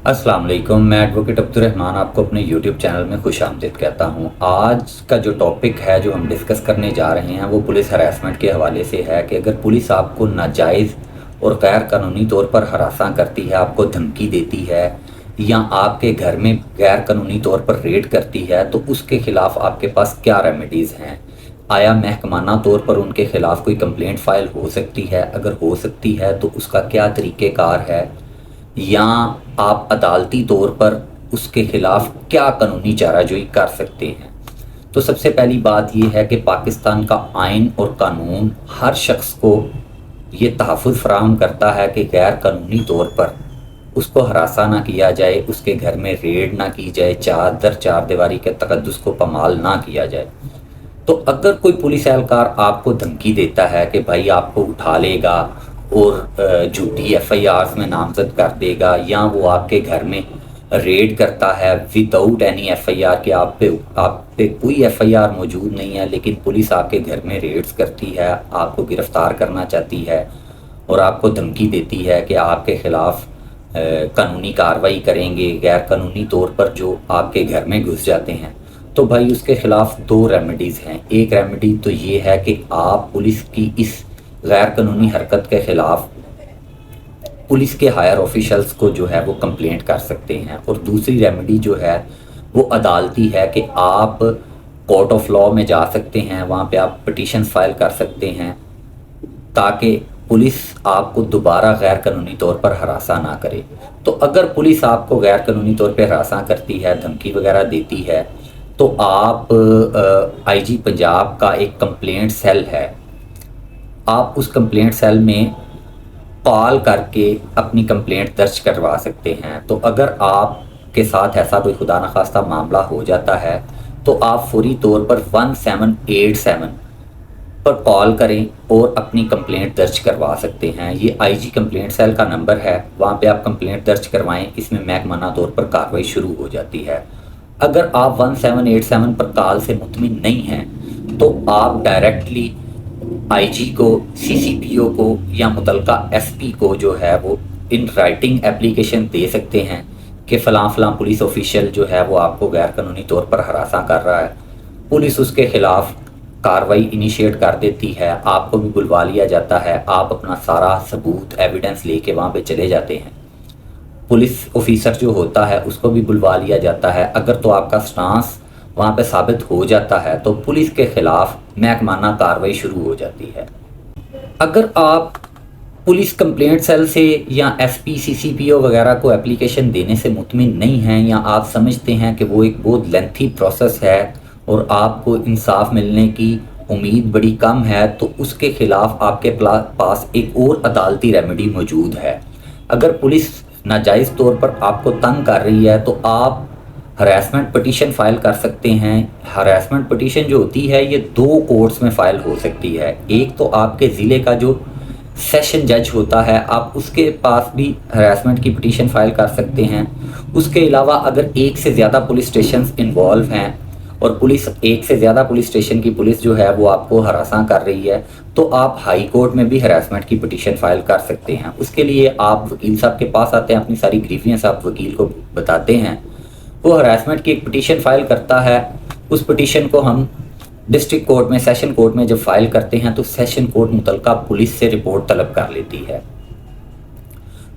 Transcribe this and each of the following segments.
अस्सलाम वालेकुम। मैं एडवोकेट अब्दुर्रहमान आपको अपने यूट्यूब चैनल में खुश आमदीद कहता हूँ। आज का जो टॉपिक है जो हम डिस्कस करने जा रहे हैं वो पुलिस हरासमेंट के हवाले से है कि अगर पुलिस आपको नाजायज़ और गैर कानूनी तौर पर हरासा करती है, आपको धमकी देती है या आपके घर में गैर कानूनी तौर पर रेड करती है, तो उसके ख़िलाफ़ आपके पास क्या रेमेडीज़ हैं? आया महकमाना तौर पर उनके ख़िलाफ़ कोई कंप्लेंट फ़ाइल हो सकती है? अगर हो सकती है तो उसका क्या तरीक़ेकार है, या आप अदालती तौर पर उसके ख़िलाफ़ क्या कानूनी चाराजोई कर सकते हैं। तो सबसे पहली बात यह है कि पाकिस्तान का आइन और कानून हर शख्स को ये तहफ़्फ़ुज़ फ़राहम करता है कि गैर कानूनी तौर पर उसको हरासा ना किया जाए, उसके घर में रेड ना की जाए, चादर चार दीवारी के तकद्दुस को पमाल ना किया जाए। तो अगर कोई पुलिस एहलकार आपको धमकी देता है कि भाई आपको उठा लेगा और झूठी एफआईआर में नामजद कर देगा, या वो आपके घर में रेड करता है विदाउट एनी एफआईआर कि आप पे कोई एफआईआर मौजूद नहीं है, लेकिन पुलिस आपके घर में रेड्स करती है, आपको गिरफ़्तार करना चाहती है और आपको धमकी देती है कि आपके ख़िलाफ़ कानूनी कार्रवाई करेंगे गैर कानूनी तौर पर जो आपके घर में घुस जाते हैं, तो भाई उसके ख़िलाफ़ दो रेमेडीज़ हैं। एक रेमेडी तो ये है कि आप पुलिस की इस गैर कानूनी हरकत के ख़िलाफ़ पुलिस के हायर ऑफिशल्स को जो है वो कंप्लेंट कर सकते हैं, और दूसरी रेमेडी जो है वो अदालती है कि आप कोर्ट ऑफ लॉ में जा सकते हैं, वहाँ पे आप पिटीशन फाइल कर सकते हैं ताकि पुलिस आपको दोबारा गैर कानूनी तौर पर हरासा ना करे। तो अगर पुलिस आपको गैर कानूनी तौर पर हरासा करती है, धमकी वगैरह देती है, तो आप आईजी पंजाब का एक कंप्लेंट सेल है, आप उस कंप्लेंट सेल में कॉल करके अपनी कंप्लेंट दर्ज करवा सकते हैं। तो अगर आपके साथ ऐसा कोई खुदा न खास्ता मामला हो जाता है तो आप फौरी तौर पर 1787 पर कॉल करें और अपनी कंप्लेंट दर्ज करवा सकते हैं। ये आईजी कंप्लेंट सेल का नंबर है, वहाँ पे आप कंप्लेंट दर्ज करवाएं, इसमें महकमाना तौर पर कार्रवाई शुरू हो जाती है। अगर आप 1787 पर कॉल से मुतमिन नहीं हैं तो आप डायरेक्टली आईजी को, सीसीपीओ को या मुतलका एसपी को जो है वो इन राइटिंग एप्लीकेशन दे सकते हैं कि फ़लाँ पुलिस ऑफिशियल जो है वो आपको गैर कानूनी तौर पर हरासा कर रहा है। पुलिस उसके ख़िलाफ़ कार्रवाई इनिशिएट कर देती है, आपको भी बुलवा लिया जाता है, आप अपना सारा सबूत एविडेंस लेके वहाँ पे चले जाते हैं। पुलिस ऑफिसर जो होता है उसको भी बुलवा लिया जाता है। अगर तो आपका स्टांस वहाँ पे साबित हो जाता है तो पुलिस के ख़िलाफ़ महकमाना कार्रवाई शुरू हो जाती है। अगर आप पुलिस कंप्लेंट सेल से या एसपी सीसीपीओ वगैरह को एप्लीकेशन देने से मुतमिन नहीं हैं, या आप समझते हैं कि वो एक बहुत लेंथी प्रोसेस है और आपको इंसाफ मिलने की उम्मीद बड़ी कम है, तो उसके ख़िलाफ़ आपके पास एक और अदालती रेमेडी मौजूद है। अगर पुलिस नाजायज़ तौर पर आपको तंग कर रही है तो आप हरासमेंट पटिशन फ़ाइल कर सकते हैं। हरासमेंट पटिशन जो होती है ये दो कोर्ट्स में फ़ाइल हो सकती है। एक तो आपके ज़िले का जो सेशन जज होता है, आप उसके पास भी हरासमेंट की पटिशन फ़ाइल कर सकते हैं। उसके अलावा अगर एक से ज़्यादा पुलिस स्टेशन इन्वॉल्व हैं और एक से ज़्यादा पुलिस स्टेशन की पुलिस जो है वो आपको हरासा कर रही है, तो आप हाई कोर्ट में भी हरासमेंट की पटिशन फ़ाइल कर सकते हैं। उसके लिए आप वकील साहब के पास आते हैं, अपनी सारी ग्रीवियंस आप वकील को बताते हैं, वो हरासमेंट की एक पटिशन फाइल करता है। उस पटिशन को हम डिस्ट्रिक्ट कोर्ट में, सेशन कोर्ट में जब फाइल करते हैं तो सेशन कोर्ट मुतलका पुलिस से रिपोर्ट तलब कर लेती है।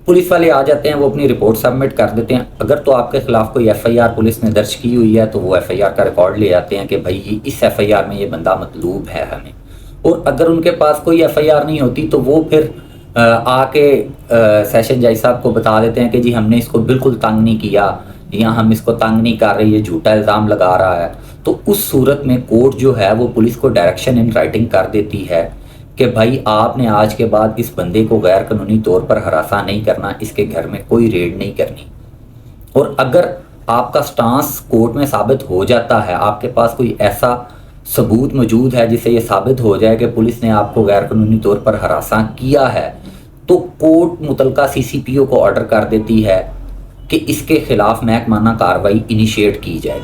पुलिस वाले आ जाते हैं, वो अपनी रिपोर्ट सबमिट कर देते हैं। अगर तो आपके ख़िलाफ़ कोई एफआईआर पुलिस ने दर्ज की हुई है तो वो एफआईआर का रिकॉर्ड ले आते हैं कि भाई इस एफआईआर में ये बंदा मतलूब है हमें। और अगर उनके पास कोई एफआईआर नहीं होती तो वो फिर आके सेशन जज साहब को बता देते हैं कि जी हमने इसको बिल्कुल तंग नहीं किया, या हम इसको तंग नहीं कर रहे, ये झूठा इल्ज़ाम लगा रहा है। तो उस सूरत में कोर्ट जो है वो पुलिस को डायरेक्शन इन राइटिंग कर देती है कि भाई आपने आज के बाद इस बंदे को गैर कानूनी तौर पर हरासा नहीं करना, इसके घर में कोई रेड नहीं करनी। और अगर आपका स्टांस कोर्ट में साबित हो जाता है, आपके पास कोई ऐसा सबूत मौजूद है जिससे ये साबित हो जाए कि पुलिस ने आपको गैर कानूनी तौर पर हरासा किया है, तो कोर्ट मुतलका सीसीपीओ को ऑर्डर कर देती है कि इसके ख़िलाफ़ महकमाना कार्रवाई इनिशिएट की जाए।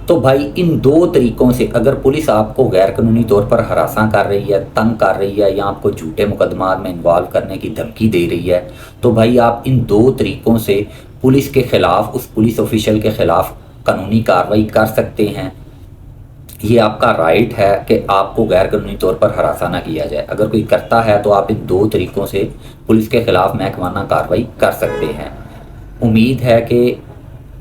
तो भाई इन दो तरीक़ों से अगर पुलिस आपको गैर कानूनी तौर पर हरासा कर रही है, तंग कर रही है, या आपको झूठे मुकदमात में इन्वॉल्व करने की धमकी दे रही है, तो भाई आप इन दो तरीक़ों से पुलिस के ख़िलाफ़, उस पुलिस ऑफिशियल के ख़िलाफ़ कानूनी कार्रवाई कर सकते हैं। ये आपका राइट है कि आपको गैर कानूनी तौर पर हरासा ना किया जाए। अगर कोई करता है तो आप इन 2 तरीक़ों से पुलिस के ख़िलाफ़ महकमाना कार्रवाई कर सकते हैं। उम्मीद है कि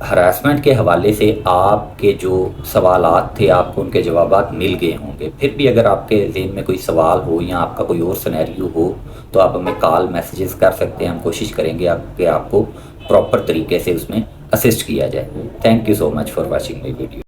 हरासमेंट के हवाले से आपके जो सवालात थे आपको उनके जवाबात मिल गए होंगे। फिर भी अगर आपके ज़हन में कोई सवाल हो या आपका कोई और सिनेरियो हो तो आप हमें कॉल मैसेजेस कर सकते हैं। हम कोशिश करेंगे कि आपको प्रॉपर तरीके से उसमें असिस्ट किया जाए। Thank you so much for watching my video.